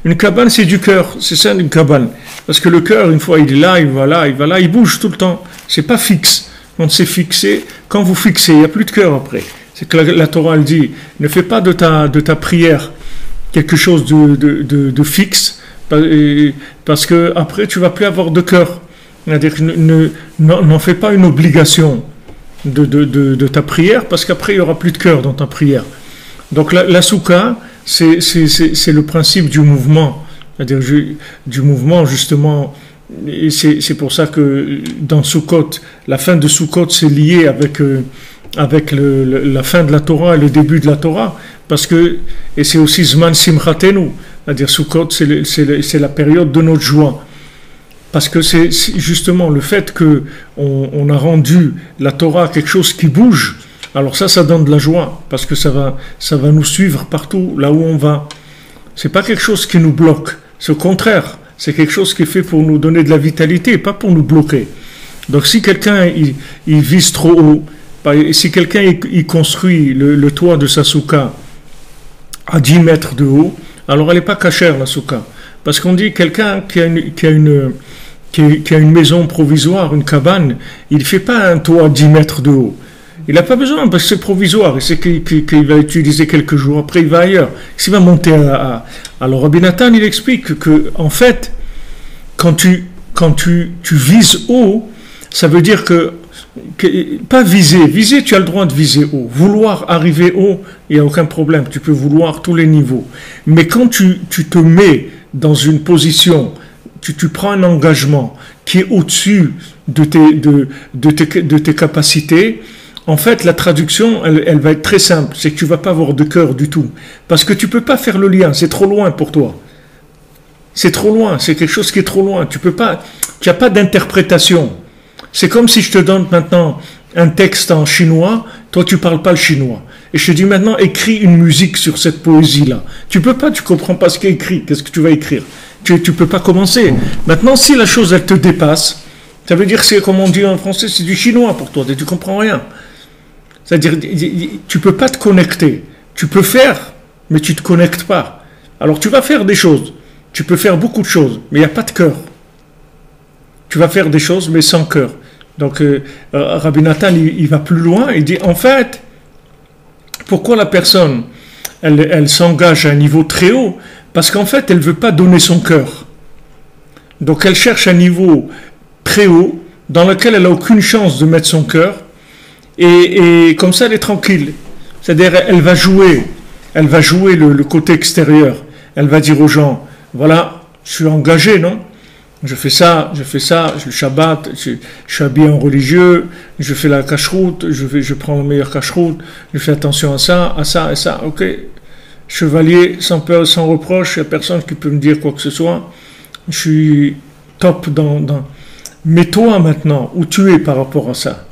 Une cabane, c'est du cœur. C'est ça une cabane. Parce que le cœur, une fois il est là, il va là, il va là, il bouge tout le temps. C'est pas fixe. Quand c'est fixé, quand vous fixez, il n'y a plus de cœur après. C'est que la Torah elle dit, ne fais pas de ta prière quelque chose de fixe, parce que après tu vas plus avoir de cœur. C'est-à-dire n'en fais pas une obligation de ta prière, parce qu'après il n'y aura plus de cœur dans ta prière. Donc la soukha, c'est le principe du mouvement, c'est-à-dire du mouvement justement, et c'est pour ça que dans Sukkot, la fin de Sukkot c'est lié avec la fin de la Torah et le début de la Torah, parce que, et c'est aussi Zman Simchatenu, c'est-à-dire Sukkot c'est la période de notre joie, parce que c'est justement le fait que on a rendu la Torah quelque chose qui bouge. Alors ça donne de la joie, parce que ça va nous suivre partout, là où on va. C'est pas quelque chose qui nous bloque, c'est au contraire, c'est quelque chose qui est fait pour nous donner de la vitalité, pas pour nous bloquer. Donc si quelqu'un il vise trop haut, si quelqu'un il construit le toit de sa soukha à 10 mètres de haut, alors elle n'est pas cachère la soukha. Parce qu'on dit quelqu'un qui a une maison provisoire, une cabane, il ne fait pas un toit à 10 mètres de haut. Il n'a pas besoin, parce que c'est provisoire, et c'est qu'il va utiliser quelques jours, après il va ailleurs. S'il va monter Alors Rabbi Nathan, il explique que en fait, quand tu vises haut, ça veut dire pas viser, tu as le droit de viser haut. Vouloir arriver haut, il n'y a aucun problème, tu peux vouloir tous les niveaux. Mais quand tu te mets dans une position, tu prends un engagement qui est au-dessus de tes capacités, en fait, la traduction, elle va être très simple. C'est que tu ne vas pas avoir de cœur du tout. Parce que tu ne peux pas faire le lien. C'est trop loin pour toi. C'est trop loin. C'est quelque chose qui est trop loin. Tu n'as pas d'interprétation. C'est comme si je te donne maintenant un texte en chinois. Toi, tu ne parles pas le chinois. Et je te dis maintenant, écris une musique sur cette poésie-là. Tu ne peux pas, tu ne comprends pas ce qui est écrit. Qu'est-ce que tu vas écrire? Tu ne peux pas commencer. Maintenant, si la chose, elle te dépasse, ça veut dire que c'est, comme on dit en français, c'est du chinois pour toi. Tu ne comprends rien. C'est-à-dire, tu ne peux pas te connecter. Tu peux faire, mais tu ne te connectes pas. Alors, tu vas faire des choses. Tu peux faire beaucoup de choses, mais il n'y a pas de cœur. Tu vas faire des choses, mais sans cœur. Donc, Rabbi Nathan, il va plus loin. Il dit, en fait, pourquoi la personne, elle s'engage à un niveau très haut? Parce qu'en fait, elle ne veut pas donner son cœur. Donc, elle cherche un niveau très haut, dans lequel elle n'a aucune chance de mettre son cœur. Et comme ça, elle est tranquille. C'est-à-dire, elle va jouer le côté extérieur. Elle va dire aux gens, voilà, je suis engagé, non? Je fais ça, je Shabbat, je suis habillé en religieux, je fais la cacheroute, je prends le meilleur cacheroute, je fais attention à ça, et ça, ok. Chevalier, sans peur, sans reproche, il n'y a personne qui peut me dire quoi que ce soit. Je suis top dans... Mais toi, maintenant, où tu es par rapport à ça?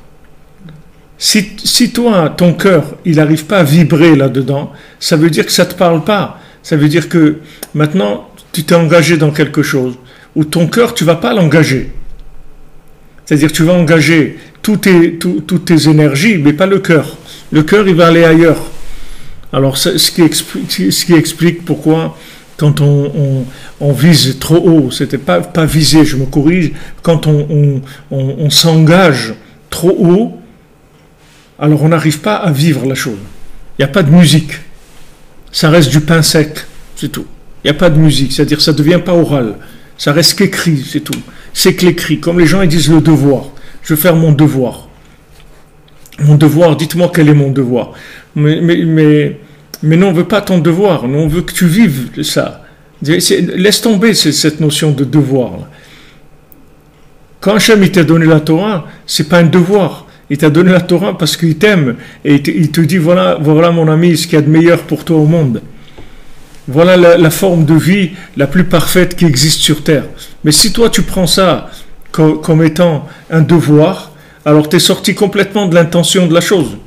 Si toi, ton cœur, il n'arrive pas à vibrer là-dedans, ça veut dire que ça ne te parle pas. Ça veut dire que maintenant, tu t'es engagé dans quelque chose, où ton cœur, tu ne vas pas l'engager. C'est-à-dire que tu vas engager toutes tes énergies, mais pas le cœur. Le cœur, il va aller ailleurs. Alors, ce qui explique pourquoi, quand on vise trop haut, c'était pas viser, je me corrige, quand on s'engage trop haut, alors on n'arrive pas à vivre la chose. Il n'y a pas de musique. Ça reste du pain sec, c'est tout. Il n'y a pas de musique, c'est-à-dire ça ne devient pas oral. Ça reste qu'écrit, c'est tout. C'est que l'écrit, comme les gens ils disent le devoir. Je vais faire mon devoir. Mon devoir, dites-moi quel est mon devoir. Mais nous, on ne veut pas ton devoir, nous, on veut que tu vives ça. Laisse tomber cette notion de devoir. Quand Hachem t'a donné la Torah, ce n'est pas un devoir. Il t'a donné la Torah parce qu'il t'aime et il te dit voilà mon ami, ce qu'il y a de meilleur pour toi au monde. Voilà la forme de vie la plus parfaite qui existe sur terre. Mais si toi tu prends ça comme étant un devoir, alors tu es sorti complètement de l'intention de la chose.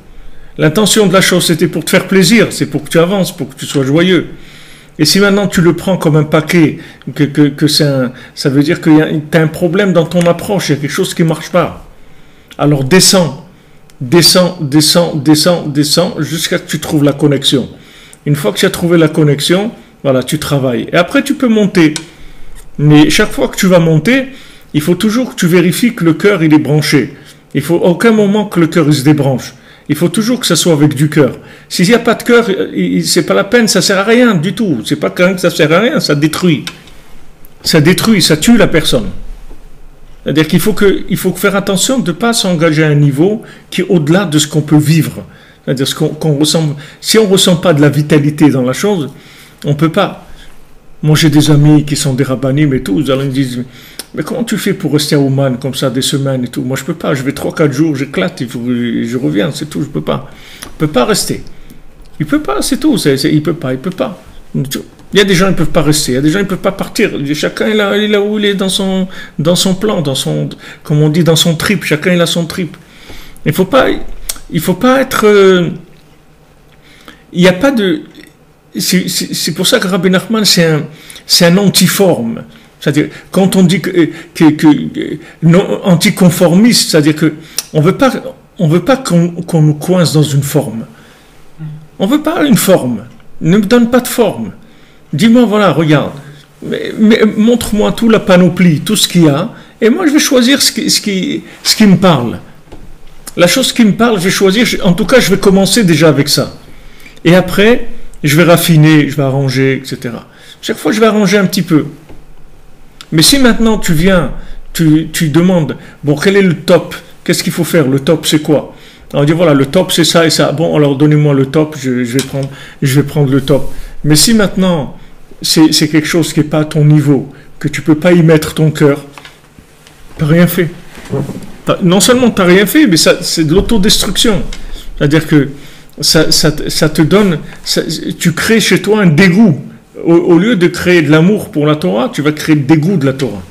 L'intention de la chose c'était pour te faire plaisir, c'est pour que tu avances, pour que tu sois joyeux. Et si maintenant tu le prends comme un paquet, ça veut dire que tu as un problème dans ton approche, il y a quelque chose qui ne marche pas. Alors descends jusqu'à ce que tu trouves la connexion. Une fois que tu as trouvé la connexion, Voilà, tu travailles. Et après, tu peux monter. Mais chaque fois que tu vas monter, il faut toujours que tu vérifies que le cœur, il est branché. Il faut aucun moment que le cœur, il se débranche. Il faut toujours que ça soit avec du cœur. S'il n'y a pas de cœur, c'est pas la peine, ça sert à rien du tout. C'est pas quand même que ça sert à rien, ça détruit. Ça détruit, ça tue la personne. C'est-à-dire qu'il faut faire attention de ne pas s'engager à un niveau qui est au-delà de ce qu'on peut vivre. C'est-à-dire qu'on ressent. Si on ne ressent pas de la vitalité dans la chose, on ne peut pas. Moi, j'ai des amis qui sont des rabbinim et tout, ils me disent, mais comment tu fais pour rester à Ouman comme ça des semaines et tout? Moi, je ne peux pas, je vais 3-4 jours, j'éclate, je reviens, c'est tout, je ne peux pas. Il ne peut pas rester. Il ne peut pas, c'est tout, il ne peut pas. Il y a des gens qui ne peuvent pas rester, il y a des gens qui ne peuvent pas partir. Chacun il est là où il est dans son plan, comme on dit, dans son trip. Chacun il a son trip. Il faut pas être. Il n'y a pas de. C'est pour ça que Rabbi Nachman c'est un antiforme. C'est-à-dire quand on dit non, anticonformiste, c'est-à-dire que on veut pas qu'on nous coince dans une forme. On veut pas une forme. Ne me donne pas de forme. Dis-moi, voilà, regarde, mais montre-moi toute la panoplie, tout ce qu'il y a, et moi je vais choisir ce qui me parle. La chose qui me parle, je vais choisir, en tout cas je vais commencer déjà avec ça. Et après, je vais raffiner, je vais arranger, etc. Chaque fois je vais arranger un petit peu. Mais si maintenant tu viens, tu demandes, bon, quel est le top? Qu'est-ce qu'il faut faire? Le top c'est quoi? On dit voilà, le top c'est ça et ça. Bon, alors donnez-moi le top, je vais prendre le top. Mais si maintenant c'est quelque chose qui n'est pas à ton niveau, que tu ne peux pas y mettre ton cœur, tu n'as rien fait. Non seulement tu n'as rien fait, mais c'est de l'autodestruction. C'est-à-dire que ça te donne, tu crées chez toi un dégoût. Au lieu de créer de l'amour pour la Torah, tu vas créer le dégoût de la Torah.